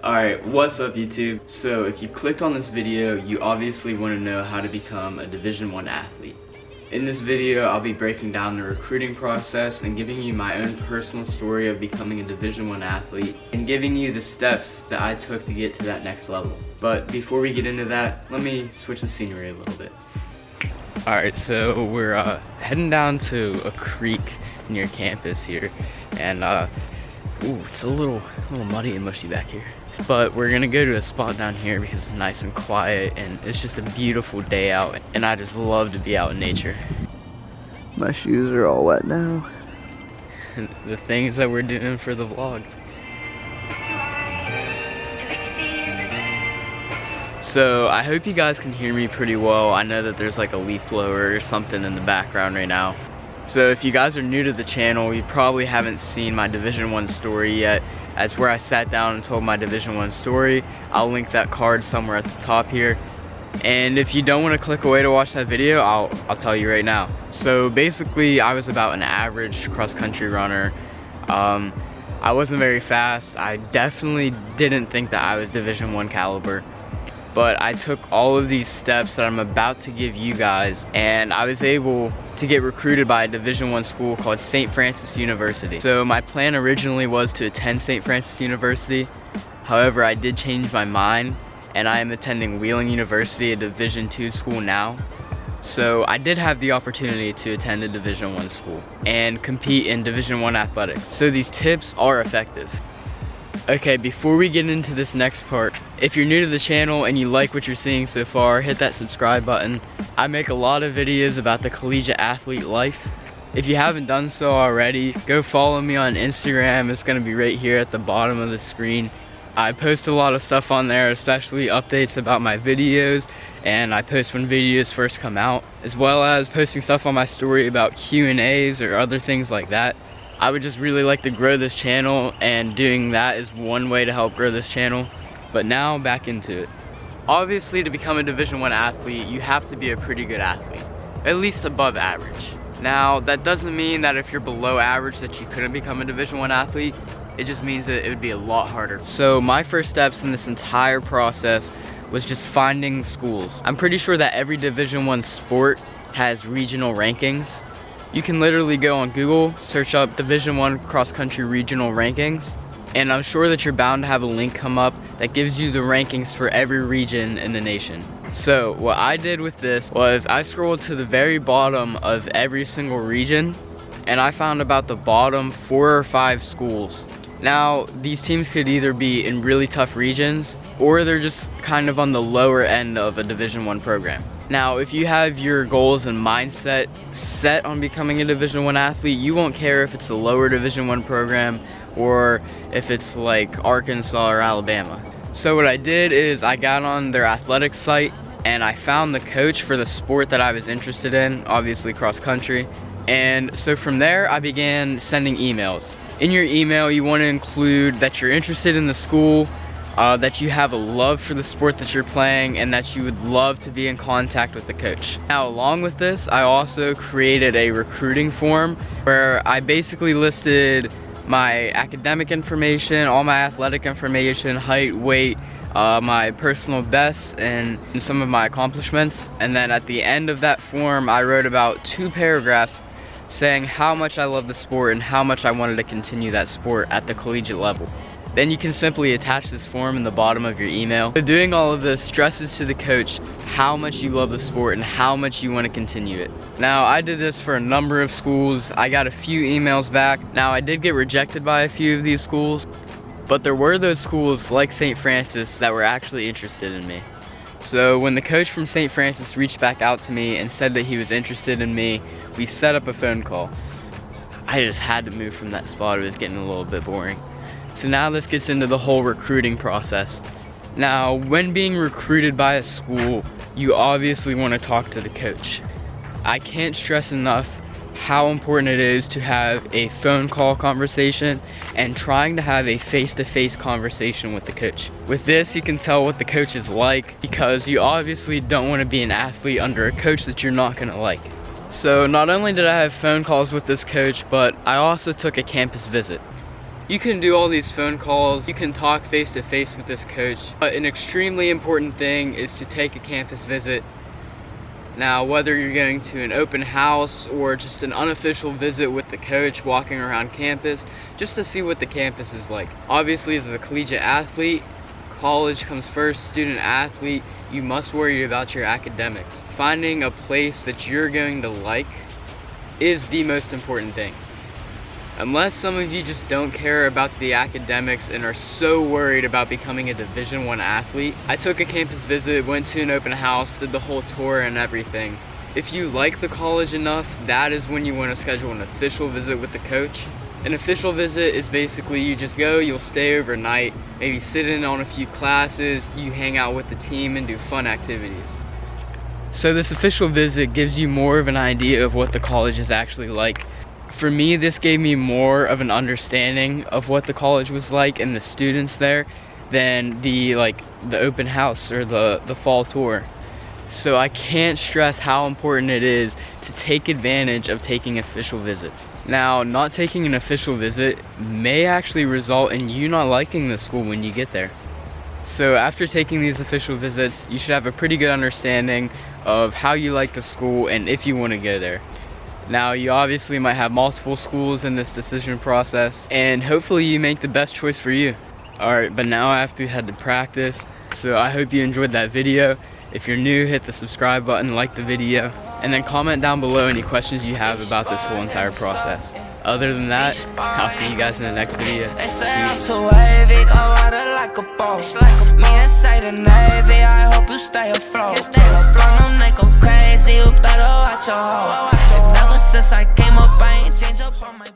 Alright, what's up YouTube? So if you clicked on this video, you obviously want to know how to become a Division I athlete. In this video, I'll be breaking down the recruiting process and giving you my own personal story of becoming a Division I athlete and giving you the steps that I took to get to that next level. But before we get into that, let me switch the scenery a little bit. Alright, so we're heading down to a creek near campus here, and ooh, it's a little muddy and mushy back here. But we're gonna go to a spot down here because it's nice and quiet and it's just a beautiful day out, and I just love to be out in nature. My shoes are all wet now. And the things that we're doing for the vlog. So I hope you guys can hear me pretty well. I know that there's like a leaf blower or something in the background right now. So if you guys are new to the channel, you probably haven't seen my Division I story yet. That's where I sat down and told my Division I story. I'll link that card somewhere at the top here. And if you don't want to click away to watch that video, I'll tell you right now. So basically, I was about an average cross-country runner. I wasn't very fast. I definitely didn't think that I was Division I caliber. But I took all of these steps that I'm about to give you guys, and I was able to get recruited by a Division I school called St. Francis University. So my plan originally was to attend St. Francis University. However, I did change my mind, and I am attending Wheeling University, a Division II school now. So I did have the opportunity to attend a Division I school and compete in Division I athletics. So these tips are effective. Okay, before we get into this next part, if you're new to the channel and you like what you're seeing so far, hit that subscribe button. I make a lot of videos about the collegiate athlete life. If you haven't done so already, go follow me on Instagram. It's going to be right here at the bottom of the screen. I post a lot of stuff on there, especially updates about my videos, and I post when videos first come out, as well as posting stuff on my story about Q&As or other things like that. I would just really like to grow this channel, and doing that is one way to help grow this channel. But now back into it. Obviously, to become a Division I athlete, you have to be a pretty good athlete, at least above average. Now, that doesn't mean that if you're below average that you couldn't become a Division I athlete. It just means that it would be a lot harder. So my first steps in this entire process was just finding schools. I'm pretty sure that every Division I sport has regional rankings. You can literally go on Google, search up Division I cross-country regional rankings, and I'm sure that you're bound to have a link come up that gives you the rankings for every region in the nation. So what I did with this was I scrolled to the very bottom of every single region, and I found about the bottom 4 or 5 schools. Now, these teams could either be in really tough regions, or they're just kind of on the lower end of a Division I program. Now, if you have your goals and mindset set on becoming a Division I athlete, you won't care if it's a lower Division I program or if it's like Arkansas or Alabama. So what I did is I got on their athletics site and I found the coach for the sport that I was interested in, obviously cross country. And so from there, I began sending emails. In your email, you want to include that you're interested in the school, that you have a love for the sport that you're playing, and that you would love to be in contact with the coach. Now, along with this, I also created a recruiting form where I basically listed my academic information, all my athletic information, height, weight, my personal bests, and some of my accomplishments. And then at the end of that form, I wrote about 2 paragraphs saying how much I love the sport and how much I wanted to continue that sport at the collegiate level. Then you can simply attach this form in the bottom of your email. So doing all of this stresses to the coach how much you love the sport and how much you want to continue it. Now, I did this for a number of schools. I got a few emails back. Now, I did get rejected by a few of these schools, but there were those schools like St. Francis that were actually interested in me. So when the coach from St. Francis reached back out to me and said that he was interested in me, we set up a phone call. I just had to move from that spot. It was getting a little bit boring. So now this gets into the whole recruiting process. Now, when being recruited by a school, you obviously want to talk to the coach. I can't stress enough how important it is to have a phone call conversation and trying to have a face-to-face conversation with the coach. With this, you can tell what the coach is like, because you obviously don't want to be an athlete under a coach that you're not going to like. So not only did I have phone calls with this coach, but I also took a campus visit. You can do all these phone calls, you can talk face to face with this coach, but an extremely important thing is to take a campus visit. Now, whether you're going to an open house or just an unofficial visit with the coach, walking around campus, just to see what the campus is like. Obviously, as a collegiate athlete, college comes first. Student athlete, you must worry about your academics. Finding a place that you're going to like is the most important thing. Unless some of you just don't care about the academics and are so worried about becoming a Division I athlete. I took a campus visit, went to an open house, did the whole tour and everything. If you like the college enough, that is when you want to schedule an official visit with the coach. An official visit is basically you just go, you'll stay overnight, maybe sit in on a few classes, you hang out with the team and do fun activities. So this official visit gives you more of an idea of what the college is actually like. For me, this gave me more of an understanding of what the college was like and the students there than the open house or the fall tour. So I can't stress how important it is to take advantage of taking official visits. Now, not taking an official visit may actually result in you not liking the school when you get there. So after taking these official visits, you should have a pretty good understanding of how you like the school and if you want to go there. Now, you obviously might have multiple schools in this decision process, and hopefully you make the best choice for you. Alright, but now I have to head to practice, so I hope you enjoyed that video. If you're new, hit the subscribe button, like the video, and then comment down below any questions you have about this whole entire process. Other than that, I'll see you guys in the next video. They say I'm too wavy, go water like a boat. Me inside the Navy, I hope you stay afloat. Blow them, they go crazy, you better watch your hoe. Ever since I came up, I ain't changed up on my